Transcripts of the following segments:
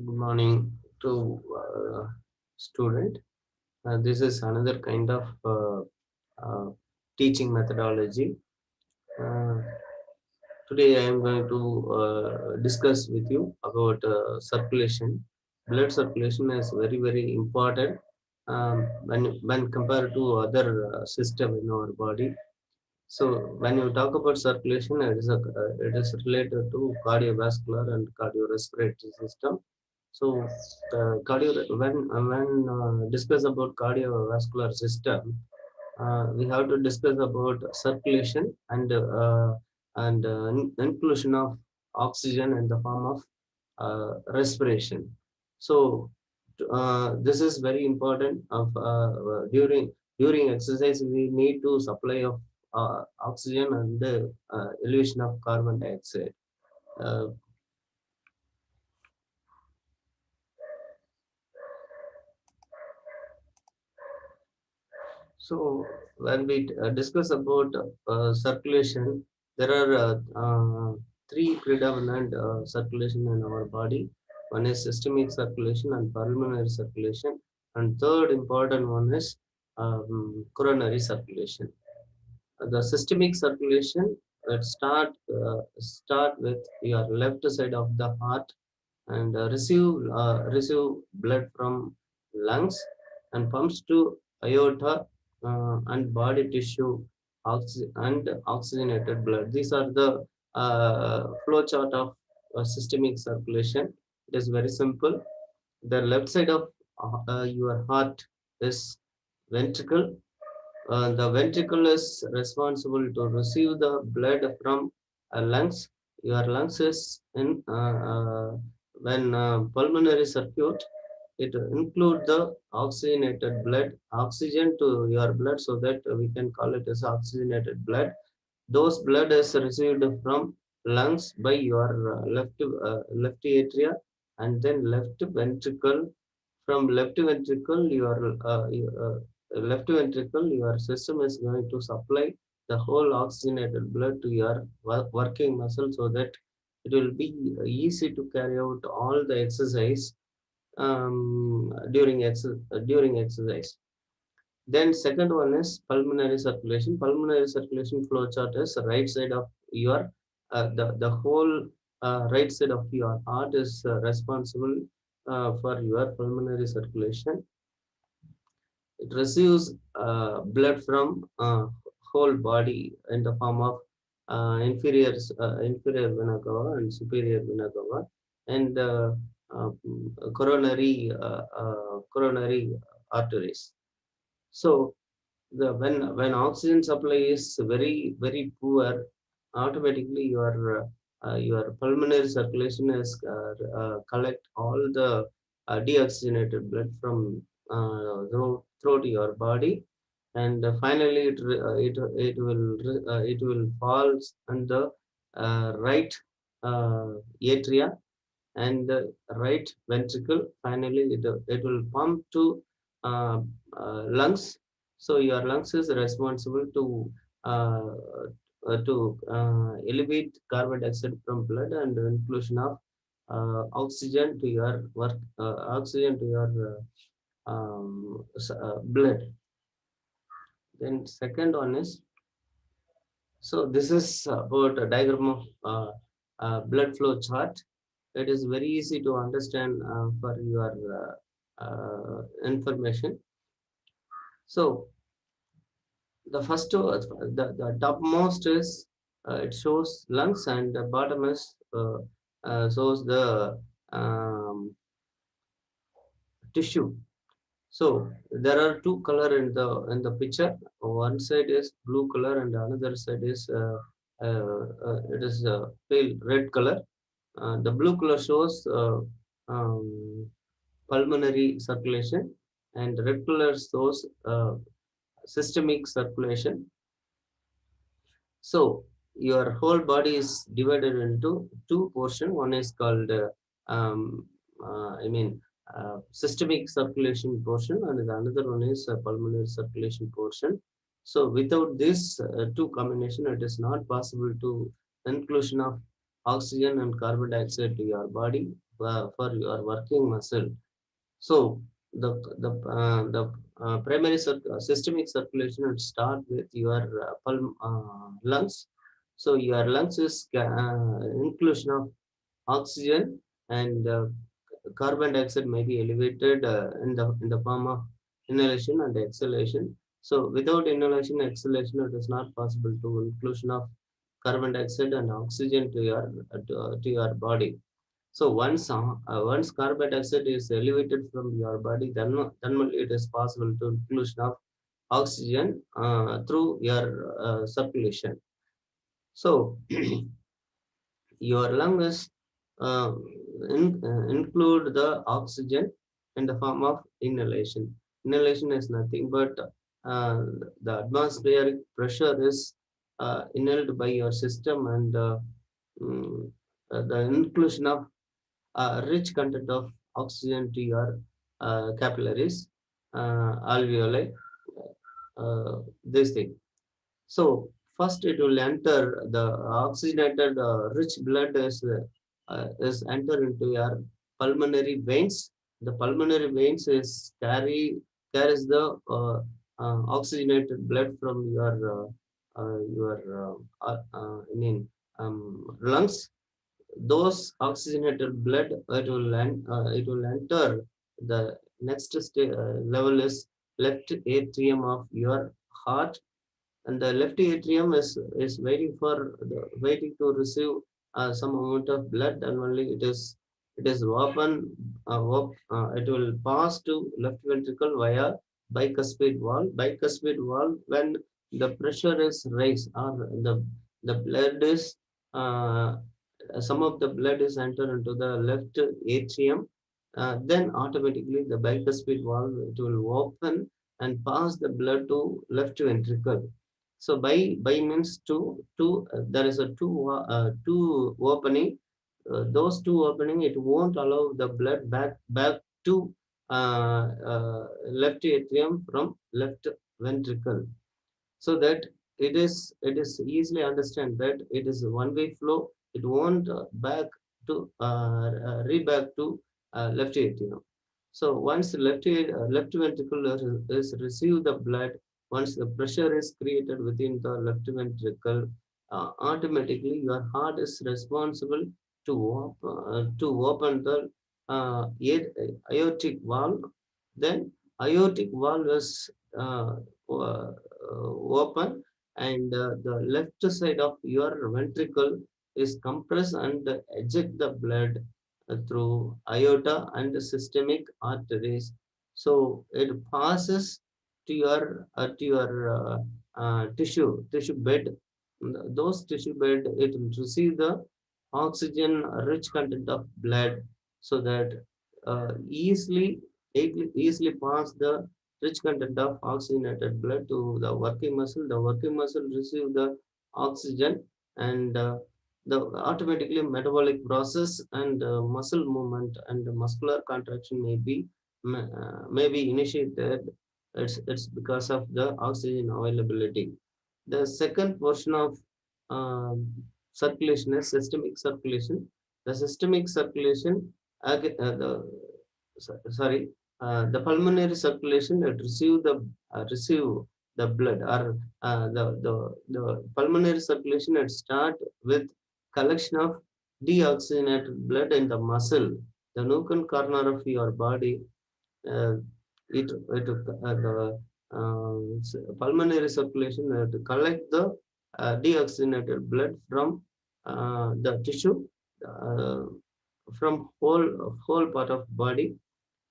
Good morning to student. This is another kind of uh, teaching methodology. Uh, Today I am going to discuss with you about circulation. Blood circulation is very important when compared to other system in our body. So when you talk about circulation, it is related to cardiovascular and cardiorespiratory system. So when discuss about cardiovascular system, we have to discuss about circulation and inclusion of oxygen in the form of respiration. So this is very important. During exercise, we need to supply of oxygen and the elevation of carbon dioxide. Uh, so when we discuss about circulation, there are three predominant circulation in our body. One is systemic circulation and pulmonary circulation, and third important one is coronary circulation. The systemic circulation start with your left side of the heart and receive blood from lungs and pumps to aorta and body tissue and oxygenated blood. These are the flow chart of systemic circulation. It is very simple. The left side of your heart is ventricle. The ventricle is responsible to receive the blood from lungs. Your lungs is in when pulmonary circuit. It include the oxygenated blood, oxygen to your blood, so that we can call it as oxygenated blood. Those blood is received from lungs by your left atria and then left ventricle. From left ventricle, left ventricle, your system is going to supply the whole oxygenated blood to your working muscle, so that it will be easy to carry out all the exercise during exercise. Then second one is pulmonary circulation. Pulmonary circulation flow chart is right side of your the whole right side of your heart is responsible for your pulmonary circulation. It receives blood from whole body in the form of inferior vena cava and superior vena cava and coronary arteries. So when oxygen supply is very poor, automatically your pulmonary circulation is collect all the deoxygenated blood from throughout your body, and finally it will fall on the right atria and the right ventricle. Finally, it will pump to uh, lungs. So your lungs is responsible uh, to elevate carbon dioxide from blood and inclusion of oxygen to your blood. Then second one is, so this is about a diagram of blood flow chart. It is very easy to understand for your information. So the first, the topmost is it shows lungs, and the bottom is shows the tissue. So there are two color in the picture. One side is blue color, and the another side is it is pale red color. The blue color shows um, pulmonary circulation, and red color shows systemic circulation. So your whole body is divided into two portions. One is called um, I mean systemic circulation portion, and the another one is pulmonary circulation portion. So without this two combination, it is not possible to inclusion of oxygen and carbon dioxide to your body for your working muscle. So the primary systemic circulation will start with your lungs. So your lungs is inclusion of oxygen, and carbon dioxide may be elevated in the form of inhalation and exhalation. So without inhalation exhalation, it is not possible to inclusion of carbon dioxide and oxygen to your body. So once carbon dioxide is elevated from your body, then only it is possible to inclusion of oxygen through your circulation. So your lungs uh, include the oxygen in the form of inhalation. Inhalation is nothing but uh, the atmospheric pressure is inhaled by your system, and mm, the inclusion of rich content of oxygen to your capillaries, alveoli, this thing. So first it will enter the oxygenated rich blood is enter into your pulmonary veins. The pulmonary veins is carries the oxygenated blood from I mean lungs. Those oxygenated blood it will enter the next level is left atrium of your heart, and the left atrium is waiting to receive some amount of blood, and only it is open it will pass to left ventricle via bicuspid valve. Bicuspid valve, when the pressure is raised or the blood is uh, some of the blood is entered into the left atrium, then automatically the bicuspid valve it will open and pass the blood to left ventricle. So by means there is a two opening. Those two opening it won't allow the blood back to left atrium from left ventricle, so that it is easily understand that it is a one way flow. It won't back to reback to left atrium. So once left ventricle is receive the blood, once the pressure is created within the left ventricle, automatically your heart is responsible to open the aortic valve. Then aortic valve is uh, uh, open, and the left side of your ventricle is compressed and eject the blood through aorta and systemic arteries. So it passes to your tissue bed. Those tissue bed it will receive the oxygen rich content of blood, so that easily pass the rich content of oxygenated blood to the working muscle. The working muscle receive the oxygen, and the automatically metabolic process and muscle movement and muscular contraction may be initiated. It's because of the oxygen availability. The second portion of um, circulation is systemic circulation. The systemic circulation, the sorry, the pulmonary circulation it receive the blood, or the pulmonary circulation it start with collection of deoxygenated blood in the muscle, the nook and corner of your body. uh, the pulmonary circulation to collect the deoxygenated blood from the tissue, uh, from whole part of body,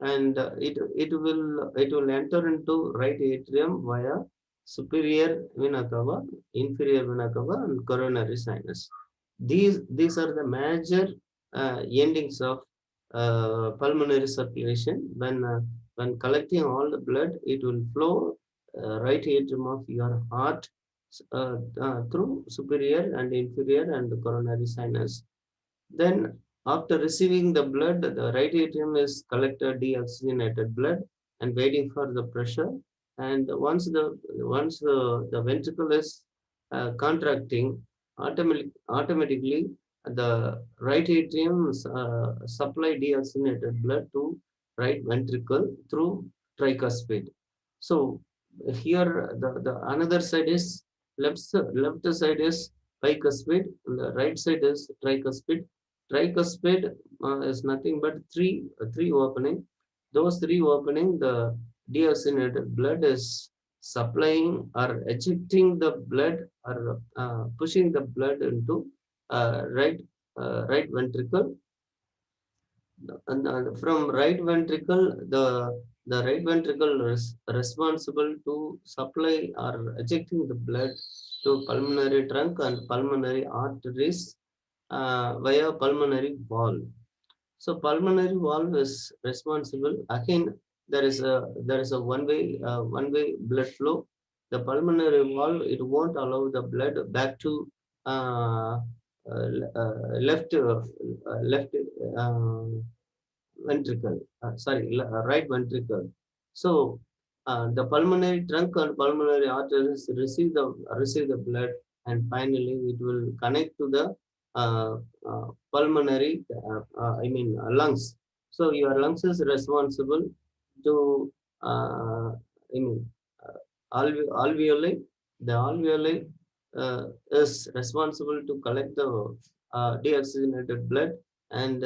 and it will enter into right atrium via superior vena cava, inferior vena cava, and coronary sinus. These are the major endings of pulmonary circulation. When collecting all the blood, it will flow right atrium of your heart through superior and inferior and coronary sinus. Then, after receiving the blood, the right atrium is collected deoxygenated blood and waiting for the pressure. And once the ventricle is contracting, automatically The right atrium supply deoxygenated blood to right ventricle through tricuspid. So here the another side is left side is bicuspid, and the right side is tricuspid. Tricuspid is nothing but three opening. Those three opening, the deoxygenated blood is supplying or ejecting the blood or pushing the blood into right ventricle, and from right ventricle, the right ventricle is responsible to supply or ejecting the blood to pulmonary trunk and pulmonary arteries via pulmonary valve. So pulmonary valve is responsible. Again, there is a one way blood flow. The pulmonary valve, it won't allow the blood back to uh, left uh, ventricle, right ventricle. So the pulmonary trunk and pulmonary arteries receive the blood, and finally it will connect to the pulmonary, lungs. So your lungs is responsible to, I mean, alveoli. The alveoli is responsible to collect the deoxygenated blood, and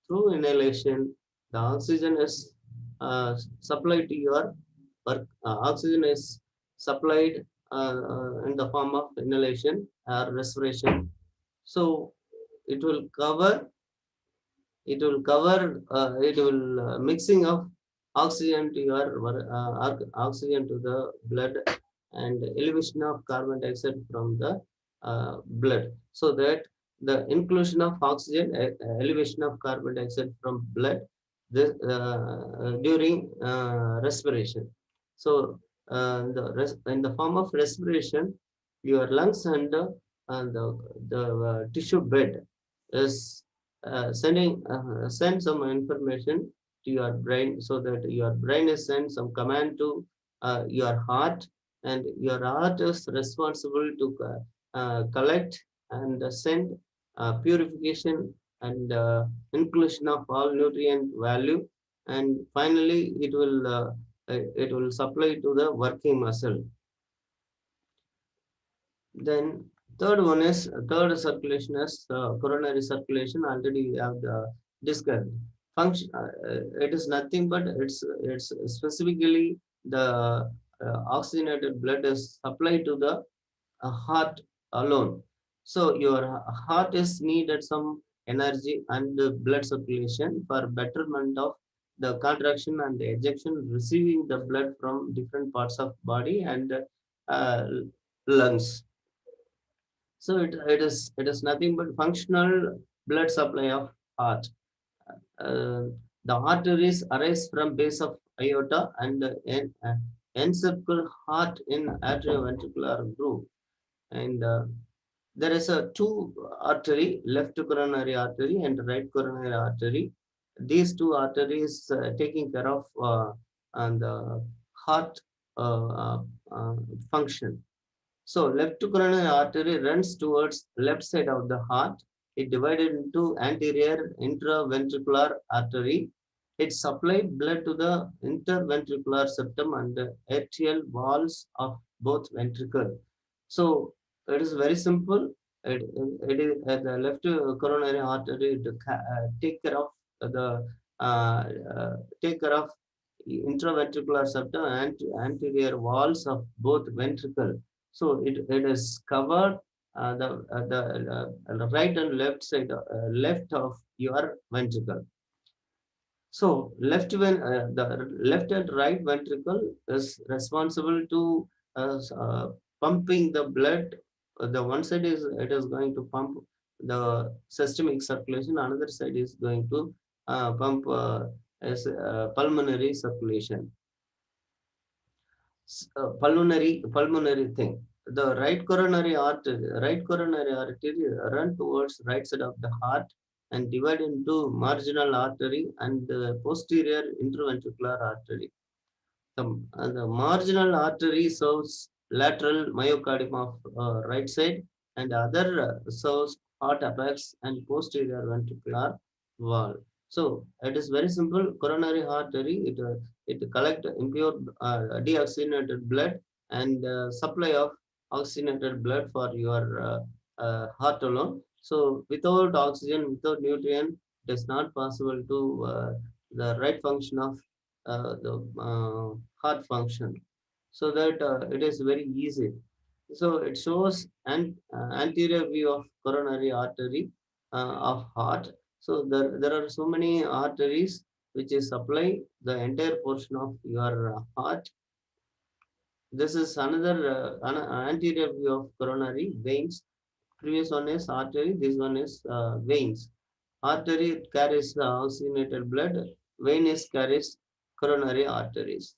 through inhalation, the oxygen is supplied to your oxygen is supplied in the form of inhalation or respiration. So it will cover it will mixing of oxygen to your oxygen to the blood, and elevation of carbon dioxide from the blood, so that the inclusion of oxygen, elevation of carbon dioxide from blood, during respiration. So in the form of respiration, your lungs and the tissue bed is send some information to your brain, so that your brain is send some command to your heart, and your heart is responsible to collect and send purification and inclusion of all nutrient value, and finally it will supply to the working muscle. Then third circulation is coronary circulation. Already we have discussed. Function. It is nothing but it's specifically the oxygenated blood is supplied to the heart alone. So your heart is needed some energy and blood circulation for betterment of the contraction and the ejection, receiving the blood from different parts of body and uh, lungs. So it is nothing but functional blood supply of heart. Uh, the arteries arise from base of aorta and encircle heart in atrioventricular groove. And there is a two artery, left coronary artery and right coronary artery. These two arteries taking care of and heart uh, uh, uh, function. So left coronary artery runs towards left side of the heart. It divided into anterior intraventricular artery. It supplied blood to the interventricular septum and the atrial walls of both ventricle. So it is very simple. It is the left coronary artery to take care of the take care of intraventricular septum and anterior walls of both ventricle. So it is covered the right and left side, left of your ventricle. So the left and right ventricle is responsible to pumping the blood. The one side is it is going to pump the systemic circulation. Another side is going to pump as pulmonary circulation. Pulmonary thing. The right coronary artery run towards right side of the heart and divide into marginal artery and posterior interventricular artery. The marginal artery serves lateral myocardium of right side, and other serves heart apex, and posterior ventricular wall. So it is very simple. Coronary artery, it collect impure deoxygenated blood and supply of oxygenated blood for your heart alone. So without oxygen, without nutrient, it is not possible to the right function of the heart function. So that it is very easy. So it shows an anterior view of coronary artery of heart. So there are so many arteries which is supply the entire portion of your heart. This is another anterior view of coronary veins. Previous one is artery. This one is veins. Artery carries the oxygenated blood. Vein is carries coronary arteries.